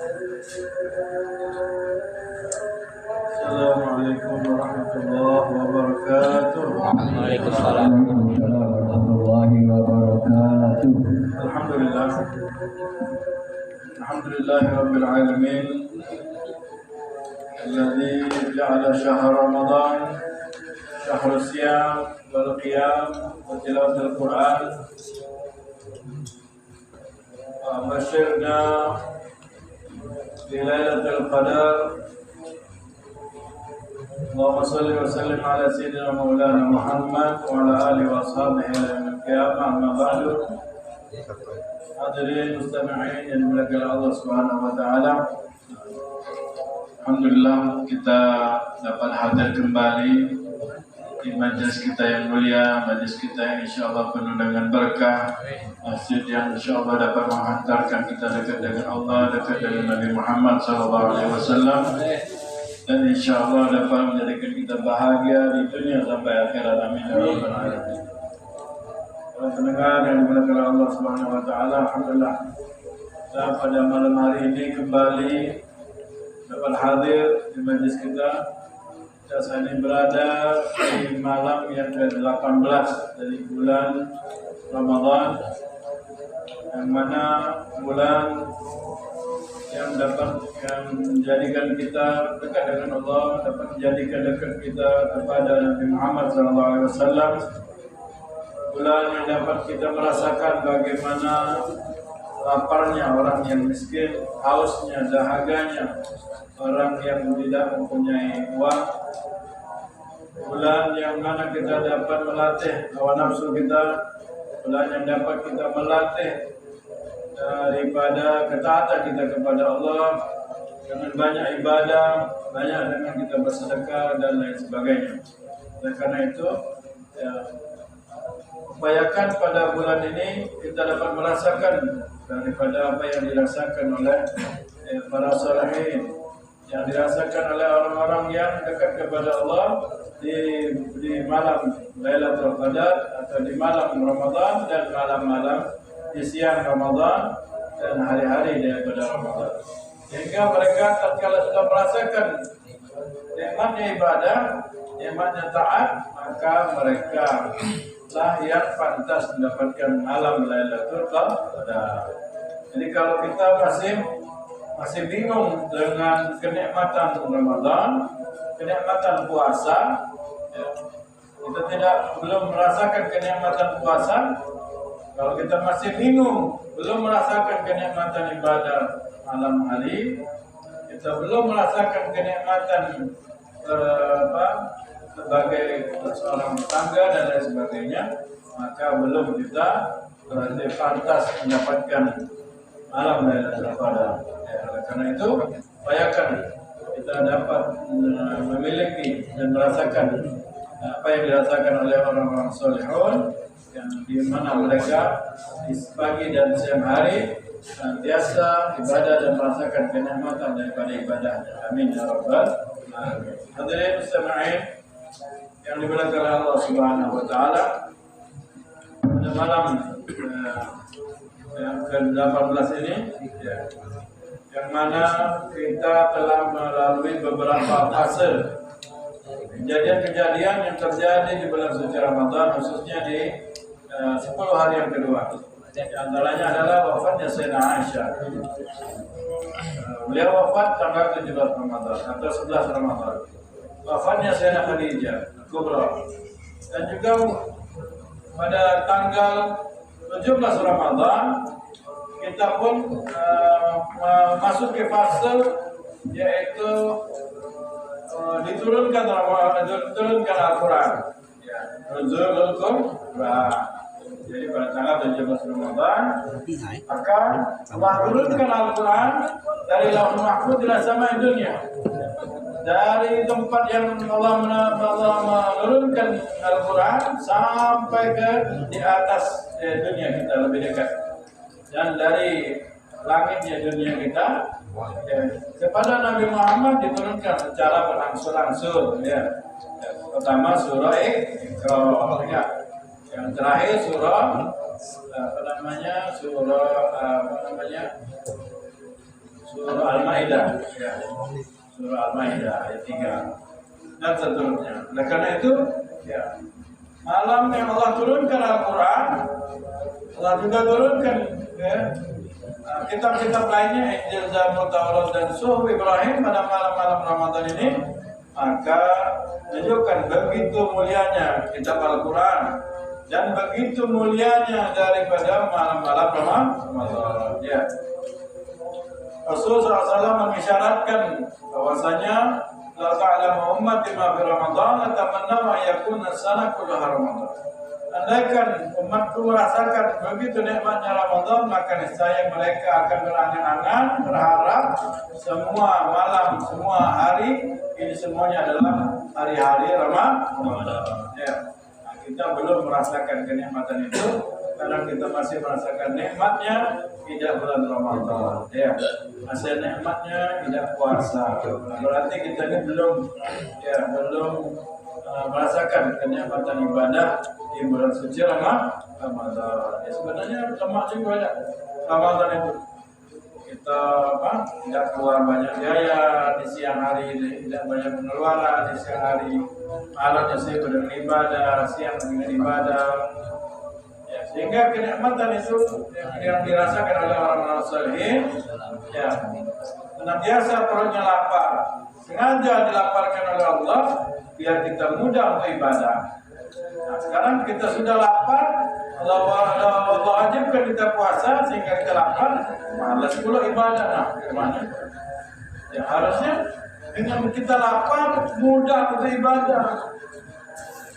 Assalamualaikum warahmatullahi wabarakatuh. Waalaikumsalam warahmatullahi wabarakatuh. Alhamdulillah. Alhamdulillahirabbil alamin. Alladzi ja'ala syahr Ramadan syahrul siyam wal qiyam wa tilawatil Qur'an. Wa basyirna bi lailatul qadar. Allahumma salli wa sallim ala sayyidina maulana Muhammad wa ala alihi wa ashabihi ila yaumil qiyamah, amma ba'du. Hadirin mustami'in yang dimuliakan Allah Subhanahu wa taala. Alhamdulillah kita dapat hadir kembali di majelis kita yang mulia, majelis kita yang insyaallah penuh dengan berkah, masjid yang insyaallah dapat menghantarkan kita dekat dengan Allah, dekat dengan Nabi Muhammad SAW, dan insyaallah dapat menjadikan kita bahagia di dunia sampai akhirat. Amin ya rabbal alamin. Para pendengar yang dimuliakan Allah Subhanahu wa taala, alhamdulillah kita pada malam hari ini kembali dapat hadir di majelis kita. Kita saat ini berada di malam yang ke-18 dari bulan Ramadan, yang mana bulan yang dapat menjadikan kita dekat dengan Allah, dapat menjadikan dekat kita kepada Nabi Muhammad SAW. Bulan yang dapat kita merasakan bagaimana laparnya orang yang miskin, hausnya, dahaganya orang yang tidak mempunyai uang. Bulan yang mana kita dapat melatih hawa nafsu kita, bulan yang dapat kita melatih daripada ketaatan kita kepada Allah dengan banyak ibadah, banyak dengan kita bersedekah dan lain sebagainya. Oleh karena itu, upayakan pada bulan ini kita dapat merasakan daripada apa yang dirasakan oleh para salihin, yang dirasakan oleh orang-orang yang dekat kepada Allah di malam Lailatul Qadar atau di malam Ramadan dan malam-malam di siang Ramadan dan hari-hari daripada Ramadan. Sehingga mereka tatkala sudah merasakan nikmatnya ibadah, nikmatnya taat, maka mereka lah yang pantas mendapatkan malam Lailatul Qadar. Jadi kalau kita masih bingung dengan kenikmatan Ramadan, kenikmatan puasa, kita belum merasakan kenikmatan puasa. Kalau kita masih bingung, belum merasakan kenikmatan ibadah malam hari, kita belum merasakan kenikmatan sebagai seorang tangga dan lain sebagainya, maka belum kita berarti pantas mendapatkan malam Lailatul Qadar. Oleh karena itu, upayakan kita dapat memiliki dan merasakan apa yang dirasakan oleh orang-orang salihun, yang di mana mereka di pagi dan siang hari senantiasa ibadah dan merasakan kenikmatan daripada ibadahnya. Amin ya rabbal alamin. Hadirin mustami'in yang dimuliakan Allah Subhanahu wa taala, pada malam yang ke-18 ini yang mana kita telah melalui beberapa fase kejadian-kejadian yang terjadi di bulan suci Ramadan, khususnya di 10 hari yang kedua. Di antaranya adalah wafatnya Sayyidina Aisyah. Beliau wafat tanggal 17 Ramadan atau 11 Ramadan. Wafatnya Sayyidina Khadijah Kubra. Dan juga pada tanggal 17 Ramadan kita pun masuk ke fase yaitu diturunkan Al-Quran. Nuzulul Quran. Jadi pada tanggal 17 Ramadan maka Allah turunkan Al-Quran dari Lauhul Mahfuz ila samai dunia. Dari tempat yang Allah menurunkan Al-Quran sampai ke di atas dunia kita lebih dekat. Dan dari langitnya dunia kita kepada Nabi Muhammad diturunkan secara berangsur-angsur. Pertama surah Iqra, yang terakhir surah Surah Al-Maidah, ya. Surah Al-Maidah ayat 3 dan seterusnya. Oleh karena itu, ya, malam yang Allah turunkan Al-Quran, Allah juga turunkan ya, kitab-kitab lainnya, Injil, Zabur, Taurat, dan Suhuf Ibrahim pada malam-malam Ramadan ini. Maka menunjukkan begitu mulianya kitab Al-Quran dan begitu mulianya daripada malam-malam Ramadan. Ya. Rasulullah SAW mengisyaratkan bahwasanya la ta'lamu ummati ma fi Ramadan atamanna wa yakuna sana kullaha Ramadan. Andaikan umatku merasakan begitu nikmatnya Ramadan, maka niscaya mereka akan berangan-angan berharap semua malam, semua hari ini semuanya adalah hari-hari Ramadan. Ya. Nah, kita belum merasakan kenikmatan itu karena kita masih merasakan nikmatnya tidak bulan Ramadan. Ya. Masih nikmatnya tidak puasa. Berarti kita ini belum merasakan kenikmatan ibadah di bulan suci Ramadan. Ya, sebenarnya lemak juga ya Ramadan itu. Kita tidak keluar banyak biaya di siang hari, tidak banyak pengeluaran di siang hari. Malamnya saya dengan ibadah, siang dengan ibadah. Ya, sehingga kenikmatan itu yang dirasakan oleh orang-orang saleh, ya, senantiasa perutnya lapar, sengaja dilaparkan oleh Allah biar kita mudah untuk ibadah. Nah, sekarang kita sudah lapar, Allah wajibkan kita puasa sehingga kita lapar, malas pula ibadah. Nah, bagaimana? Ya, harusnya dengan kita lapar mudah untuk ibadah,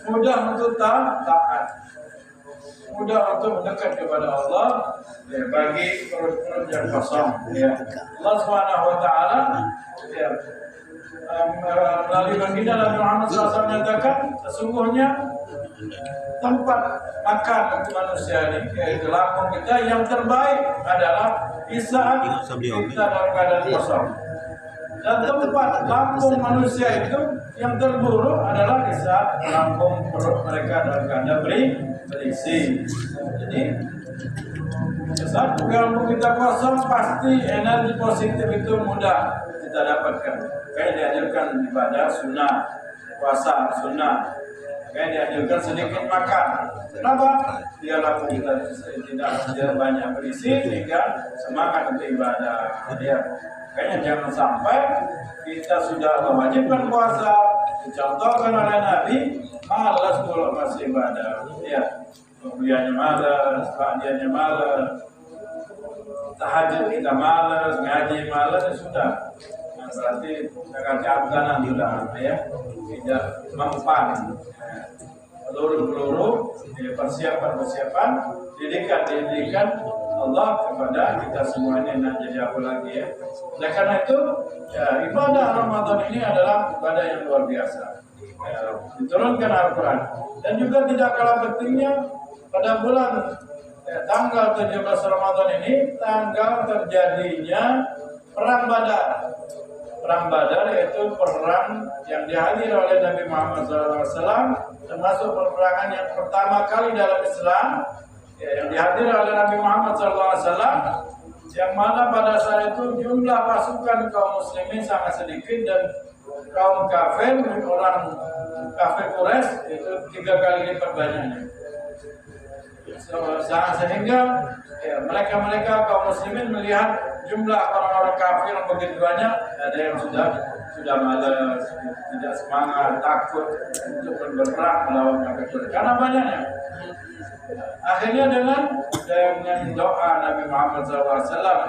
mudah untuk taat, mudah untuk mendekat kepada Allah, ya, bagi perut-perut yang kosong. Ya. Allah Subhanahu Wa Taala, ya, melalui baginda Nabi Muhammad SAW menyatakan sesungguhnya tempat makan untuk manusia ini, yaitu lambung kita yang terbaik adalah di saat kita dalam keadaan kosong. Dan tempat lambung manusia itu yang terburuk adalah di saat lambung perut mereka dalam keadaan berisi. Jadi saat lambung kita kosong, pasti energi positif itu mudah kita dapatkan. Kayak diajarkan ibadah sunnah, puasa sunnah, kayak diajarkan sedikit makan. Kenapa? Biar lambung kita tidak banyak berisi sehingga semangat untuk ibadah. Ya. Kayaknya jangan sampai kita sudah mewajibkan puasa, dicontohkan oleh Nabi, malas kalau masih ibadah. Ya, kemudiannya malas, bahagiannya malas, tahajud kita malas, ngaji malas, ya sudah. Nah, berarti dengan keabsahan sudah, ya, tidak mempan. Peluru-peluru, persiapan, didikan Allah kepada kita semuanya. Nak jadi apa lagi ya? Oleh karena itu, ya, ibadah Ramadan ini adalah ibadah yang luar biasa. Ya, diturunkan Al-Quran dan juga tidak kalah pentingnya pada bulan tanggal 17 Ramadan ini, tanggal terjadinya perang Badar. Perang Badar yaitu perang yang dihadiri oleh Nabi Muhammad SAW, termasuk peperangan yang pertama kali dalam Islam, ya, yang dihadiri oleh Nabi Muhammad SAW, yang mana pada saat itu jumlah pasukan kaum muslimin sangat sedikit dan kaum kafir, orang kafir Quraisy itu 3 kali lipat banyaknya. Sehingga ya, mereka kaum muslimin melihat jumlah orang-orang kafir yang begitu banyak, ada yang sudah malas, tidak semangat, takut untuk berperang melawan kafir karena banyaknya. Akhirnya dengan doa Nabi Muhammad SAW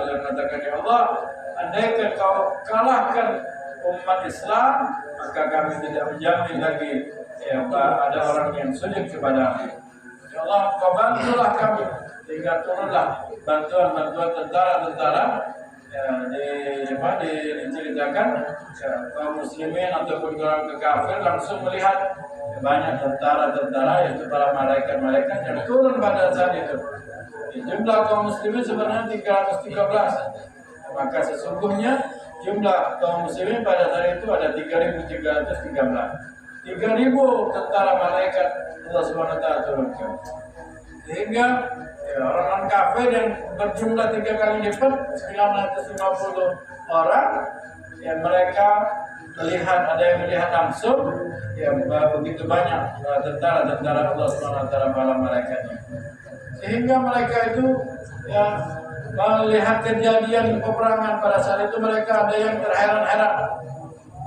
yang mengatakan, ya Allah, andaikan kau kalahkan umat Islam, maka kami tidak menjamin lagi ya, ada orang yang sujud kepadamu. Ya Allah, kau bantulah kami sehingga turunlah bantuan tentara ya, diceritakan ya, kaum muslimin ataupun orang kafir langsung melihat banyak tentara yaitu para malaikat yang turun pada saat itu. Jumlah kaum muslimin sebenarnya 313. Maka sesungguhnya jumlah kaum muslimin pada saat itu ada 3.313. 3.000 tentara malaikat Allah SWT turunkan. Sehingga orang-orang kafir yang berjumlah 3 kali lipat 950 orang, ya mereka melihat, ada yang melihat langsung, ya begitu banyak tentara-tentara Allah SWT para malaikatnya, sehingga mereka itu ya melihat kejadian peperangan pada saat itu, mereka ada yang terheran-heran,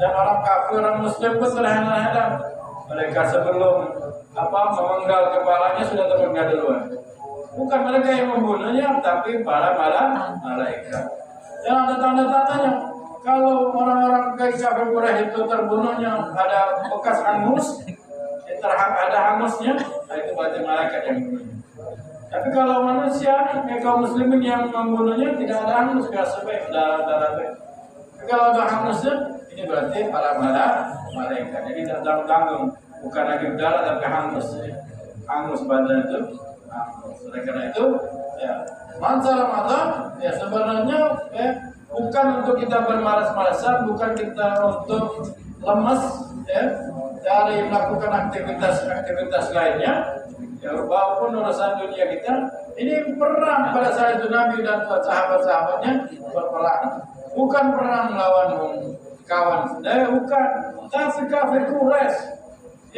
dan orang kafir, orang muslim pun terheran-heran. Mereka sebelum memenggal kepalanya sudah terpenggal duluan. Bukan mereka yang membunuhnya, tapi para malaikat. Dan ada tanda-tandanya. Kalau orang-orang kafir Quraisy itu terbunuhnya ada bekas hangus, ada hangusnya, nah itu berarti malaikat yang membunuhnya. Tapi kalau manusia, kaum muslimin yang membunuhnya tidak ada hangus, biasa baik, darah baik. Tapi kalau ada hangusnya, ini berarti para malaikat. Jadi tidak tanggung, bukan lagi darah tapi hangus. Hangus badan itu. Oleh karena itu, ya, masa Ramadan, ya sebenarnya bukan untuk kita bermalas-malasan, bukan kita untuk lemas, ya, dari melakukan aktivitas lainnya, ya, walaupun urusan dunia kita. Ini perang pada saat itu Nabi dan sahabat-sahabatnya berperang, bukan perang melawan kawan, bukan, tapi kafir Quraisy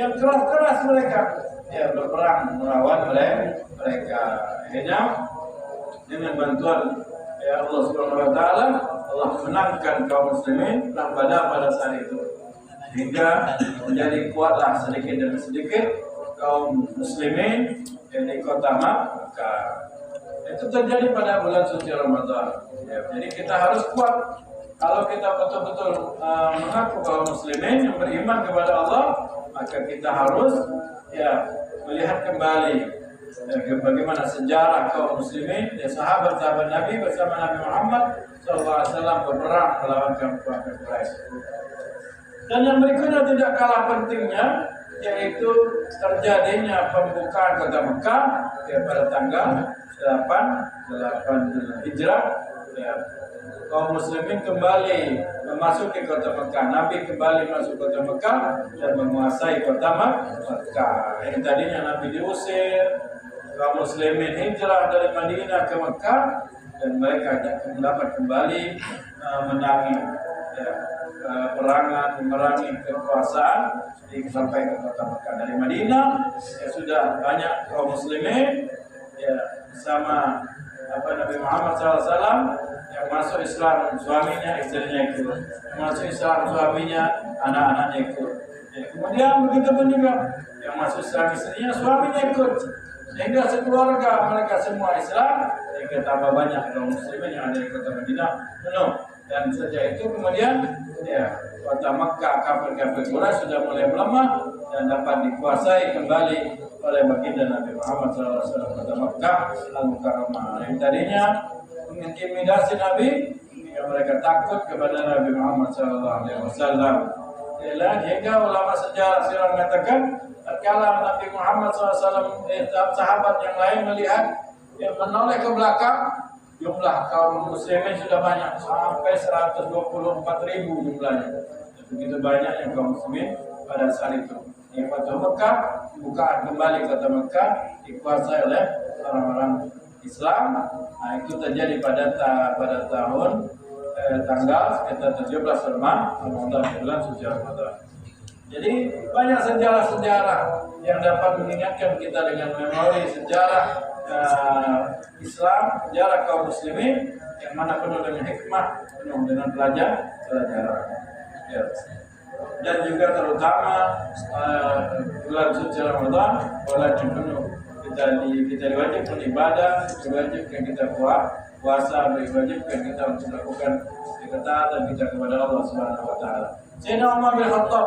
yang keras-keras mereka. Ya, berperang melawan mereka. Akhirnya dengan bantuan ya Allah Subhanahu wa taala, Allah menangkan kaum muslimin perang Badar pada saat itu, hingga menjadi kuatlah sedikit demi sedikit kaum muslimin di kota Makkah. Itu terjadi pada bulan suci Ramadan. Ya, jadi kita harus kuat. Kalau kita betul-betul mengaku kaum muslimin yang beriman kepada Allah, maka kita harus ya melihat kembali bagaimana sejarah kaum muslimin, ya, sahabat-sahabat Nabi bersama Nabi Muhammad SAW berperang melawan kafir Quraisy. Dan yang berikutnya tidak kalah pentingnya, yaitu terjadinya pembukaan kota Mekah ya, pada tanggal 8 Hijrah. Ya, kaum muslimin kembali memasuki kota Mekah. Nabi kembali masuk kota Mekah dan menguasai kota Mekah. Yang tadinya Nabi diusir, kaum muslimin hijrah dari Madinah ke Mekah, dan mereka dapat kembali menangi ya, perangan, memerangi kekuasaan sampai ke kota Mekah. Dari Madinah ya sudah banyak kaum muslimin ya bersama Nabi Muhammad SAW yang masuk Islam, suaminya, istrinya ikut. Yang masuk Islam, suaminya, anak-anaknya ikut. Ya, kemudian begitu pun juga yang masuk Islam, istrinya, suaminya ikut. Sehingga sekeluarga mereka semua Islam, sehingga tambah banyak kaum muslimin yang ada di kota Madinah penuh. Dan sejak itu kemudian ya kota Makkah, kafir-kafir Quraisy sudah mulai melemah dan dapat dikuasai kembali oleh baginda Nabi Muhammad SAW. Kota Makkah Al-Mukarramah yang tadinya mengintimidasi Nabi, yang mereka takut kepada Nabi Muhammad SAW. Hingga ulama sejarah sirah mengatakan, tatkala Nabi Muhammad SAW sahabat yang lain melihat yang menoleh ke belakang, jumlah kaum muslimin sudah banyak, sampai 124.000 jumlahnya. Begitu banyak yang kaum muslimin pada saat itu. Di Fathu Mekah, bukaan kembali kota Mekah dikuasai oleh orang-orang Islam. Nah, itu terjadi pada tahun tanggal sekitar 17 Ramadan, bulan suci Ramadan. Jadi banyak sejarah-sejarah yang dapat mengingatkan kita dengan memori sejarah Islam, sejarah kaum muslimin yang mana penuh dengan hikmah, penuh dengan pelajaran. Ya. Dan juga terutama bulan suci Ramadan, bulan yang penuh kita diwajibkan ibadah, diwajibkan kita puasa, diwajibkan kita untuk melakukan ketaatan kita kepada Allah Subhanahu wa taala. Sayyidina Umar bin Khattab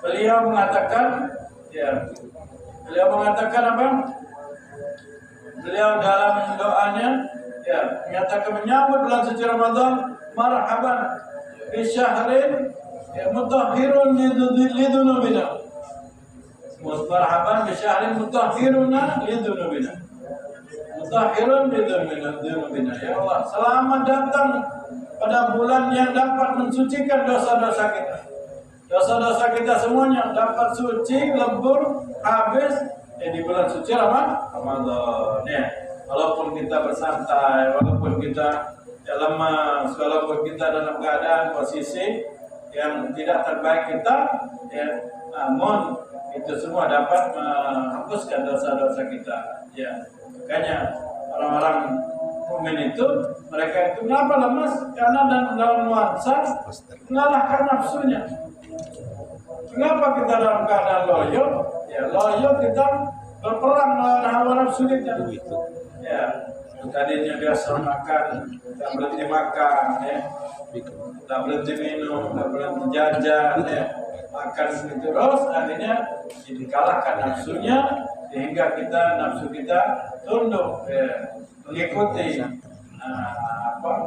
beliau mengatakan apa? Beliau dalam doanya menyatakan menyambut bulan suci Ramadan, marhaban bi syahrin mutahhirun lidunubina. Marhaban bi syahrin mutahhiruna lidunubina. Mutahhirun lidunubina. Ya Allah, selamat datang pada bulan yang dapat mensucikan dosa-dosa kita. Dosa-dosa kita semuanya dapat suci, lebur, habis di bulan suci Ramadan. Ya. walaupun kita bersantai, walaupun kita lemas, walaupun kita dalam keadaan posisi yang tidak terbaik kita, ya, namun itu semua dapat menghapuskan dosa-dosa kita. Ya, makanya orang-orang mukmin itu, mereka itu kenapa lemas? Karena dalam nuansa mengalahkan nafsunya. Kenapa kita dalam keadaan loyo? Ya, loyo kita berperang melawan hawa nafsu kita. Ya, tadinya biasa makan, tak berhenti makan, ya, tak berhenti minum, tak berhenti jajan, ya, makan terus, akhirnya dikalahkan nafsunya sehingga nafsu kita tunduk, ya, mengikuti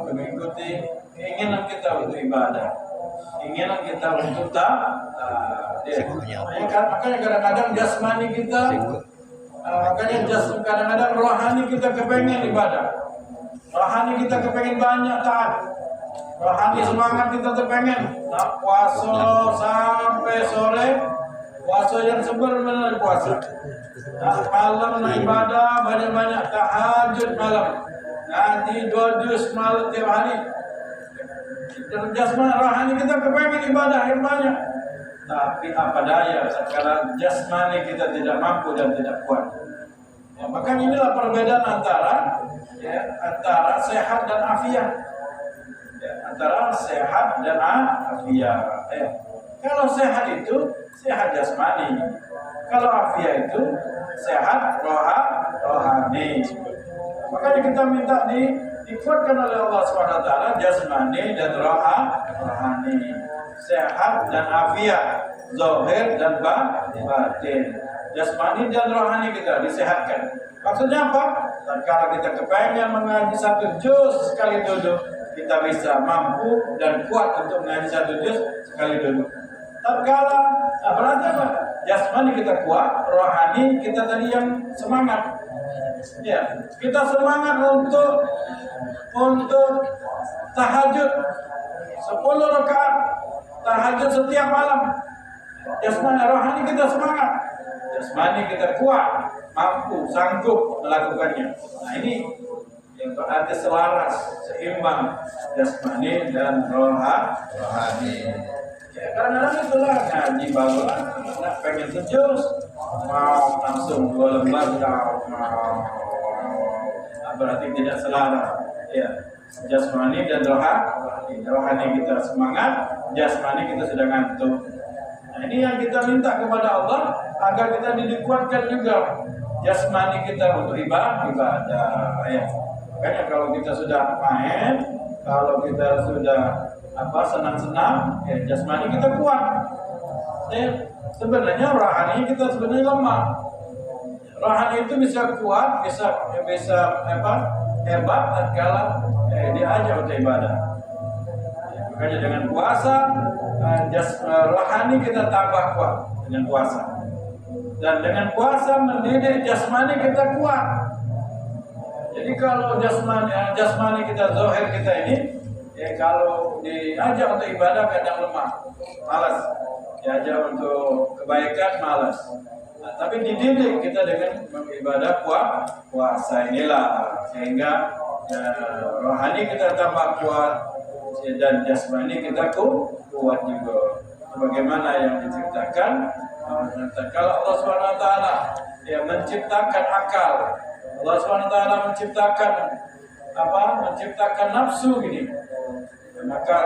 mengikuti keinginan kita untuk ibadah, keinginan kita untuk makanya kadang-kadang jasmani kita, kadang-kadang rohani kita kepengen ibadah, rohani kita kepengen banyak taat, rohani semangat kita terpengen puasa sampai sore, puasa yang sebenarnya puasa. Malam ibadah banyak-banyak, tahajud malam, ngaji 2 juz malam tiap hari. Dan jasmani rohani kita kepengen ibadah yang banyak, tapi apa daya sekarang jasmani kita tidak mampu dan tidak kuat. Ya, makanya inilah perbedaan antara sehat dan afiat. Ya, antara sehat dan afiat. Ya. Kalau sehat itu sehat jasmani, kalau afiat itu sehat rohani. Makanya kita minta dikuatkan oleh Allah SWT jasmani dan rohani, sehat dan afiat, zahir dan batin. Jasmani dan rohani kita disehatkan. Maksudnya apa? Kalau kita kepengen mengaji 1 juz sekali duduk, kita bisa mampu dan kuat untuk mengaji 1 juz sekali duduk. Tatkala berarti apa? Jasmani kita kuat, rohani kita tadi yang semangat. Ya, kita semangat untuk tahajud 10 rakaat tahajud setiap malam. Jasmani rohani kita semangat, jasmani kita kuat, mampu, sanggup melakukannya. Nah, ini yang berarti selaras, seimbang jasmani dan rohani. Ya, karena itulah ngaji bagus, nak pengen sejus, mau langsung 2 lembar mau, berarti tidak selaras. Ya, jasmani dan rohani kita semangat, jasmani kita sedang ngantuk. Nah, ini yang kita minta kepada Allah agar kita dikuatkan juga jasmani kita untuk ibadah. Ya. Makanya kalau kita sudah main, kalau kita sudah senang-senang, ya, jasmani kita kuat. Ya, sebenarnya rohani kita sebenarnya lemah. Rohani itu bisa kuat, bisa hebat tatkala diajak untuk ibadah. Ya, makanya dengan puasa rohani kita tambah kuat dengan puasa. Dan dengan puasa mendidik jasmani kita kuat. Jadi kalau jasmani kita, zahir kita ini, ya, kalau diajak untuk ibadah kadang lemah, malas. Diajak untuk kebaikan malas. Nah, tapi dididik kita dengan beribadah puasa inilah sehingga rohani kita tambah kuat dan jasmani kita kuat juga. Bagaimana yang diceritakan? Kalau Allah SWT menciptakan akal, Allah SWT menciptakan nafsu gini. Maka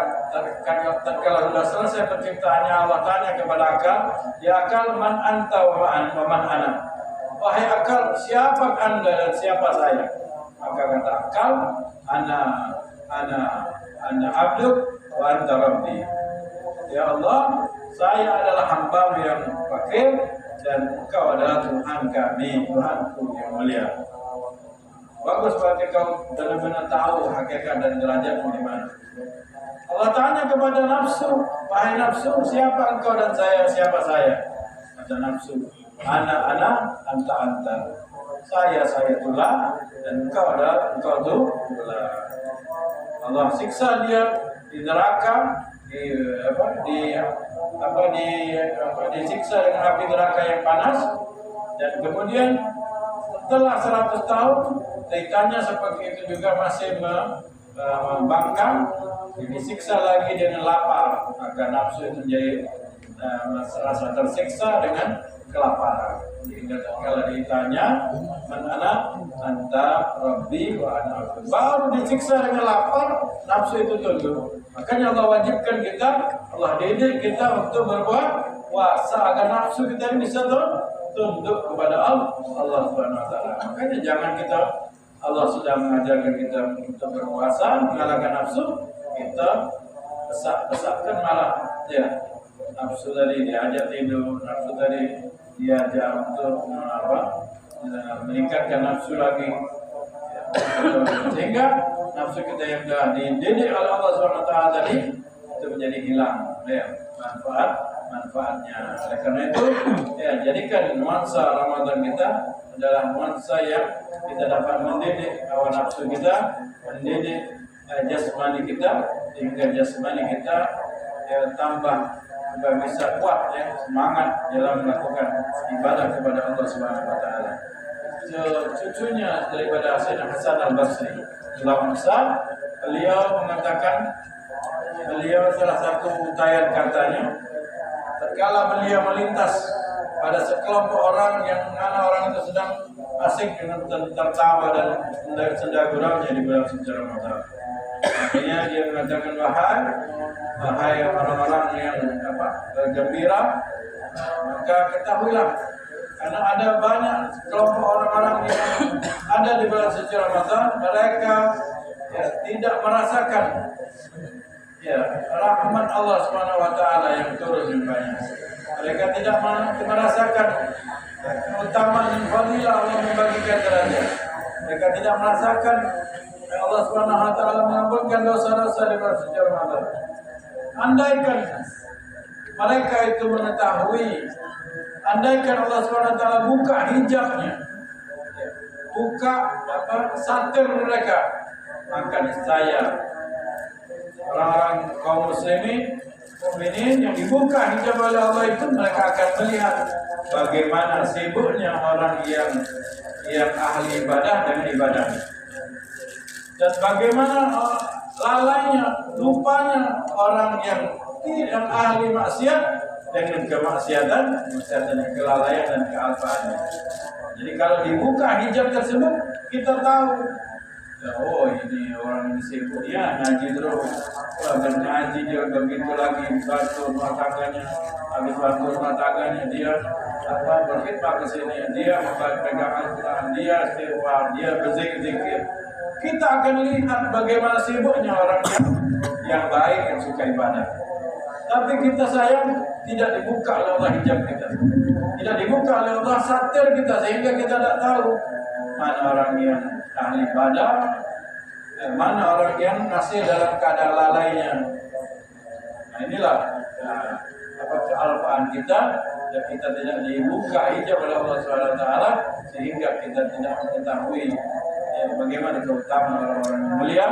tatkala sudah selesai penciptaannya, Allah tanya kepada akal, ya akal, man anta wa man ana. Wahai akal, siapa anda dan siapa saya? Maka kata akal, ana abduk wa anta rabbi. Ya Allah, saya adalah hamba yang fakir dan engkau adalah Tuhan kami, Tuhanku yang mulia. Bagus berarti kau benar-benar tahu hakikat dan derajatmu di mana. Allah tanya kepada nafsu, wahai nafsu, siapa engkau dan saya, siapa saya? Kata nafsu, ana, anta. Saya itulah dan engkau itulah. Allah siksa dia di neraka, disiksa dengan api neraka yang panas, dan kemudian setelah 100 tahun ditanya seperti itu juga masih membangkang, disiksa lagi dengan lapar, maka nafsu itu menjadi merasa tersiksa dengan kelaparan. Sehingga kalau ditanya, mana anta Rabbi wa ana abdu, baru disiksa dengan lapar, nafsu itu tunduk. Makanya Allah wajibkan kita, Allah didik kita untuk berbuat puasa agar nafsu kita ini bisa tunduk kepada Allah Subhanahu wa taala. Makanya jangan kita, Allah sudah mengajarkan kita untuk berpuasa, mengalahkan nafsu, kita besar-besarkan malah ya. Nafsu tadi diajak tidur, nafsu tadi diajak untuk meningkatkan nafsu lagi, sehingga nafsu kita yang telah dididik oleh Allah SWT tadi itu menjadi hilang ya, manfaatnya. Oleh karena itu ya, jadikan nuansa Ramadan kita adalah nuansa yang kita dapat mendidik hawa nafsu kita, mendidik jasmani kita, sehingga jasmani kita ya, tambah supaya bisa kuat ya, semangat dalam melakukan ibadah kepada Allah Subhanahu wa taala. Cucunya daripada Sayyidina Hasan Al-Basri, ulama besar, beliau mengatakan, beliau salah satu utayan katanya, tatkala beliau melintas pada sekelompok orang yang mana orang itu sedang asik dengan tertawa dan senda guraunya di bulan suci Ramadan. Akhirnya dia mengatakan, wahai orang-orang yang gembira, maka ketahuilah, karena ada banyak kelompok orang-orang yang ada di bulan suci Ramadan, mereka ya, tidak merasakan ya, rahmat Allah Subhanahu wa taala yang turun yang banyak. Mereka tidak merasakan keutamaan yang fadilah Allah membagikan derajat. Mereka tidak merasakan Allah Subhanahu wa taala mengampunkan dosa-dosa di bulan suci Ramadan. Andaikan mereka itu mengetahui, andaikan Allah Subhanahu wa taala buka hijabnya, buka satir mereka, maka niscaya orang-orang kaum muslimin, mukminin yang dibuka hijab oleh Allah itu, mereka akan melihat bagaimana sibuknya orang yang ahli ibadah dengan ibadahnya, dan bagaimana lalainya, lupanya orang yang tidak ahli maksiat dengan kemaksiatan, dan kelalaian dan kealpaannya. Jadi kalau dibuka hijab tersebut, kita tahu, oh ini orang ini sibuk, dia ngaji terus, ngaji dia begitu lagi, bantu rumah tangganya, habis bantu rumah tangganya dia berkhidmat ke sini, dia pegang Al-Quran, dia istighfar, dia berzikir. Kita akan lihat bagaimana sibuknya orang yang baik, yang suka ibadah. Tapi kita sayang tidak dibuka oleh Allah hijab kita, tidak dibuka oleh Allah satir kita, sehingga kita tidak tahu mana orang yang ahli ibadah, mana orang yang masih dalam keadaan lalainya. Nah inilah kealpaan kita, dan kita tidak dibuka hijab oleh Allah SWT, sehingga kita tidak mengetahui bagaimana keutamaan orang-orang yang mulia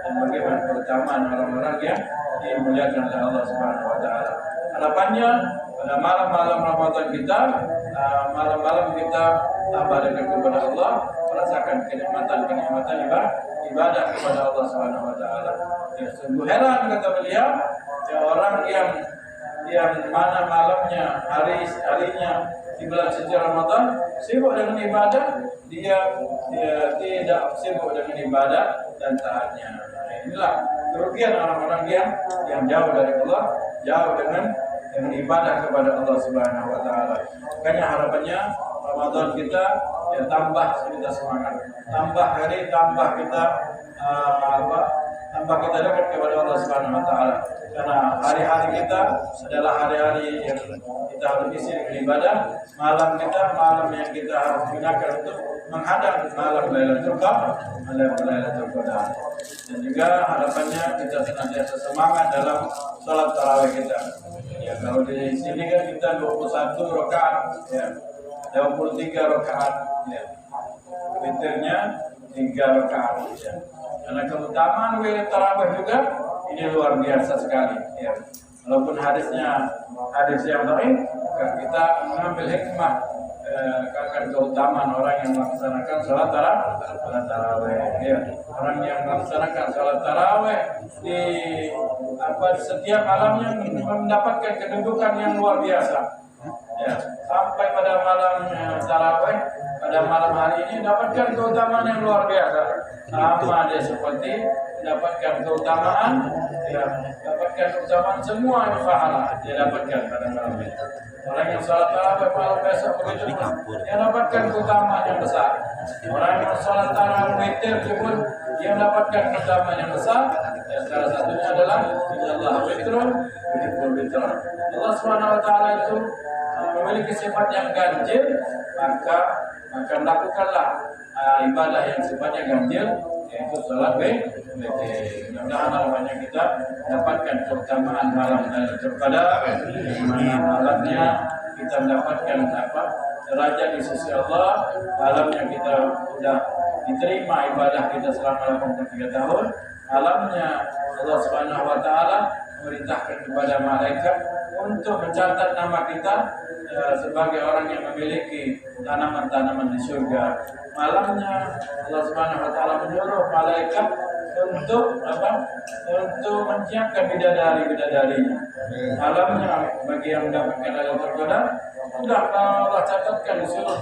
dan bagaimana keutamaan orang-orang yang dimuliakan oleh Allah Subhanahu wa taala. Harapannya pada malam-malam Ramadan kita, malam-malam kita tambah dekat kepada Allah, merasakan kenikmatan ibadah kepada Allah Subhanahu wa taala. Ya, sungguh heran kata beliau, ya, orang yang mana malamnya, harinya di bulan suci Ramadan sibuk dengan ibadah, dia tidak sibuk dengan ibadah dan taatnya. Nah, inilah kerugian orang-orang yang jauh dari Allah, jauh dengan ibadah kepada Allah Subhanahu wa taala. Makanya harapannya Ramadan kita ya tambah kita semangat, tambah hari, tambah kita tambah kita dekat kepada Allah Subhanahu wa taala. Karena hari-hari kita adalah hari-hari yang kita harus isi dengan ibadah, malam yang kita harus gunakan untuk menghadap malam Lailatul Qadar. Dan juga harapannya kita senantiasa semangat dalam sholat tarawih kita. Ya, kalau di sini kan kita 21 rakaat, ya, 23 rakaat, ya, witirnya 3 rakaat. Ya. Karena keutamaan witir tarawih juga ini luar biasa sekali. Ya. Walaupun hadis yang lain, kita mengambil hikmah akan keutamaan orang yang melaksanakan sholat tarawih. Ya. Orang yang melaksanakan sholat tarawih di setiap malamnya mendapatkan kedudukan yang luar biasa. Ya, sampai pada malam tarawih pada malam hari ini mendapatkan keutamaan yang luar biasa. Sama dia seperti mendapatkan keutamaan, ya, dapatkan keutamaan semua yang pahala dia dapatkan pada malam ini. Orang yang sholat tarawih malam besok begitu pun dia dapatkan keutamaan yang besar. Orang yang sholat tarawih witir pun dia mendapatkan keutamaan yang besar. Ya, salah satunya adalah Allah witrun yuhibbul witr. Allah Subhanahu wa taala itu memiliki sifat yang ganjil, maka lakukanlah ibadah yang sifatnya ganjil, yaitu sholat witir. Mudah-mudahan banyak kita dapatkan keutamaan malam daripada mana malamnya kita mendapatkan derajat di sisi Allah, malamnya kita sudah diterima ibadah kita selama 83 tahun, malamnya Allah Subhanahu wa taala memerintahkan kepada malaikat untuk mencatat nama kita sebagai orang yang memiliki tanaman-tanaman di surga. Malamnya Allah Subhanahu wa taala menyuruh malaikat untuk untuk menyiapkan bidadari-bidadarinya. Malamnya bagi yang mendapatkan Lailatul Qadar sudah Allah catatkan disuruh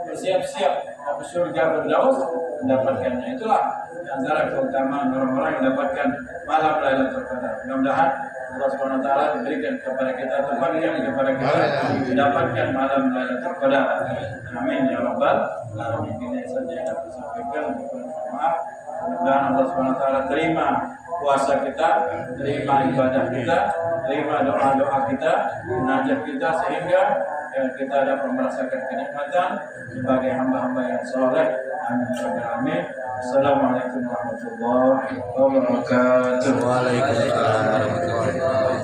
bersiap-siap ke surga Firdaus mendapatkannya. Itulah antara keutamaan orang-orang yang mendapatkan malam Lailatul Qadar. Mudah-mudahan Allah Subhanahu wa taala diberikan kepada kita, tempatkan kepada kita mendapatkan malam Lailatul Qadar. Amin ya rabbal alamin. Ini saja yang dapat saya sampaikan. Maaf. Mudah-mudahan Allah Subhanahu wa taala terima puasa kita, terima ibadah kita, terima doa-doa kita, munajat kita, sehingga kita dapat merasakan kenikmatan sebagai hamba-hamba yang soleh. Amin ya rabbal alamin. Assalamualaikum warahmatullahi wabarakatuh. Waalaikumsalam warahmatullahi wabarakatuh.